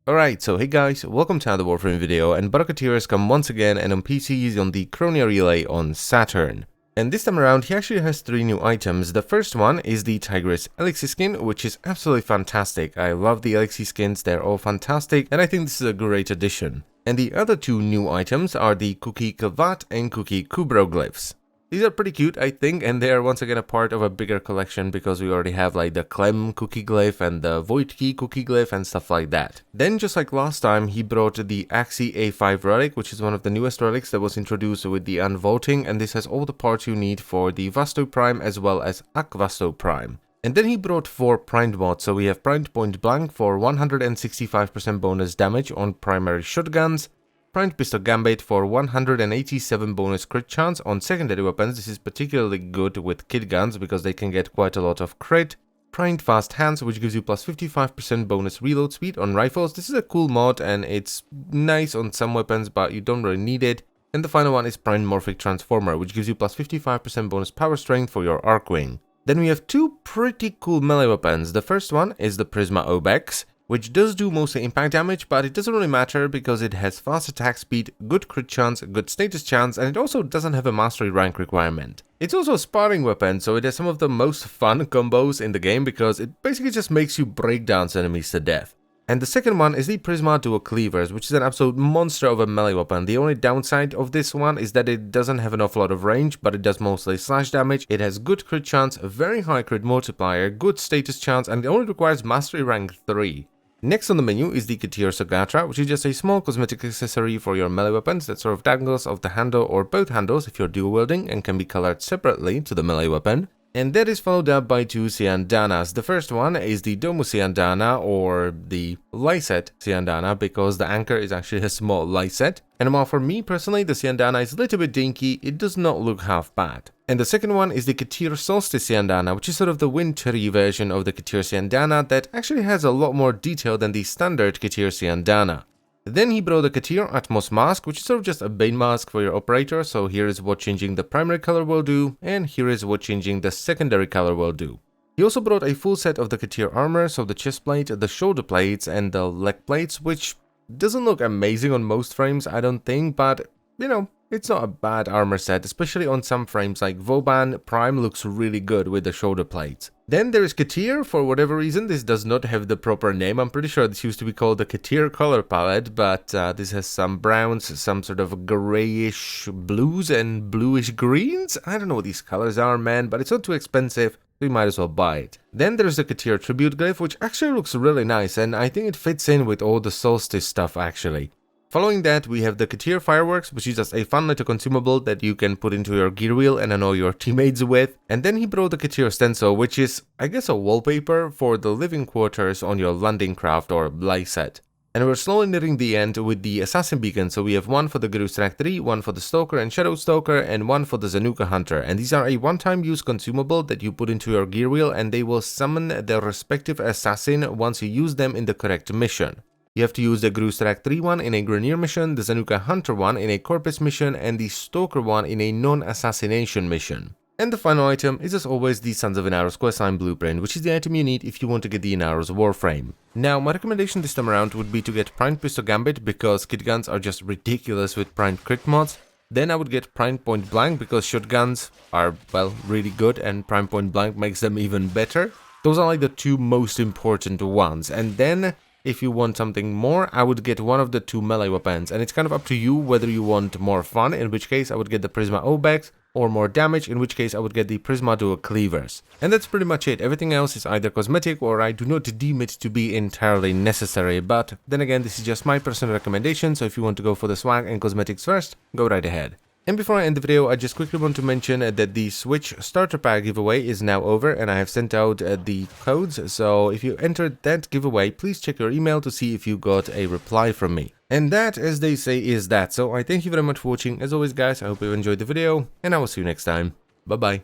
Alright, so hey guys, welcome to another Warframe video, and Baro Teer has come once again, and on PC he's on the Chronia Relay on Saturn. And this time around he actually has 3 new items. The first one is the Tigris Elixis skin, which is absolutely fantastic. I love the Elixis skins, they're all fantastic, and I think this is a great addition. And the other 2 new items are the Cookie Kavat and Cookie Kubro glyphs. These are pretty cute, I think, and they are once again a part of a bigger collection because we already have like the Clem cookie glyph and the Void Key cookie glyph and stuff like that. Then, just like last time, he brought the Axie A5 relic, which is one of the newest relics that was introduced with the unvoting, and this has all the parts you need for the Vasto Prime as well as Akvasto Prime. And then he brought 4 primed mods, so we have primed point blank for 165% bonus damage on primary shotguns, primed pistol gambit for 187 bonus crit chance on secondary weapons. This is particularly good with kit guns because they can get quite a lot of crit. Primed fast hands, which gives you plus 55% bonus reload speed on rifles. This is a cool mod and it's nice on some weapons, but you don't really need it. And the final one is primed morphic transformer, which gives you plus 55% bonus power strength for your Arcwing. Then we have 2 pretty cool melee weapons. The first one is the Prisma Obex, which does do mostly impact damage, but it doesn't really matter because it has fast attack speed, good crit chance, good status chance, and it also doesn't have a mastery rank requirement. It's also a sparring weapon, so it has some of the most fun combos in the game because it basically just makes you break down enemies to death. And the second one is the Prisma Dual Cleavers, which is an absolute monster of a melee weapon. The only downside of this one is that it doesn't have an awful lot of range, but it does mostly slash damage. It has good crit chance, very high crit multiplier, good status chance, and it only requires mastery rank 3. Next on the menu is the Teer Sagatra, which is just a small cosmetic accessory for your melee weapons that sort of dangles off the handle or both handles if you're dual wielding and can be colored separately to the melee weapon. And that is followed up by 2 Cyandanas. The first one is the Domu Cyandana, or the Lyset Cyandana, because the anchor is actually a small Lyset. And while for me personally the Cyandana is a little bit dinky, it does not look half bad. And the second one is the Teer Solstice Cyandana, which is sort of the wintry version of the Teer Cyandana that actually has a lot more detail than the standard Teer Cyandana. Then he brought the Teer Atmos mask, which is sort of just a Bane mask for your operator, so here is what changing the primary color will do, and here is what changing the secondary color will do. He also brought a full set of the Teer armor, so the chest plate, the shoulder plates, and the leg plates, which doesn't look amazing on most frames, I don't think, but, you know, it's not a bad armor set, especially on some frames like Vauban. Prime looks really good with the shoulder plates. Then there is Teer. For whatever reason, this does not have the proper name. I'm pretty sure this used to be called the Teer color palette, but this has some browns, some sort of grayish blues and bluish greens. I don't know what these colors are, man, but it's not too expensive. We might as well buy it. Then there's the Teer Tribute Glyph, which actually looks really nice, and I think it fits in with all the Solstice stuff actually. Following that, we have the Teer Fireworks, which is just a fun little consumable that you can put into your gear wheel and annoy your teammates with. And then he brought the Teer Stencil, which is, I guess, a wallpaper for the living quarters on your landing craft or Lyset. And we're slowly nearing the end with the Assassin Beacon, so we have one for the Guru Stack 3, one for the Stalker and Shadow Stalker, and one for the Zanuka Hunter. And these are a one-time use consumable that you put into your gear wheel, and they will summon their respective assassin once you use them in the correct mission. You have to use the Guru Stack 3 one in a Grenier mission, the Zanuka Hunter one in a Corpus mission, and the Stalker one in a non-assassination mission. And the final item is, as always, the Sons of Inaros questline blueprint, which is the item you need if you want to get the Inaros Warframe. Now, my recommendation this time around would be to get primed pistol gambit because kit guns are just ridiculous with primed crit mods. Then I would get primed point blank because shotguns are, well, really good and primed point blank makes them even better. Those are like the 2 most important ones. And then, if you want something more, I would get one of the 2 melee weapons, and it's kind of up to you whether you want more fun, in which case I would get the Prisma Obex, or more damage, in which case I would get the Prisma Dual Cleavers. And that's pretty much it. Everything else is either cosmetic or I do not deem it to be entirely necessary, but then again, this is just my personal recommendation, so if you want to go for the swag and cosmetics first, go right ahead. And before I end the video, I just quickly want to mention that the Switch Starter Pack giveaway is now over and I have sent out the codes, so if you entered that giveaway, please check your email to see if you got a reply from me. And that, as they say, is that. So I thank you very much for watching. As always guys, I hope you enjoyed the video, and I will see you next time. Bye bye.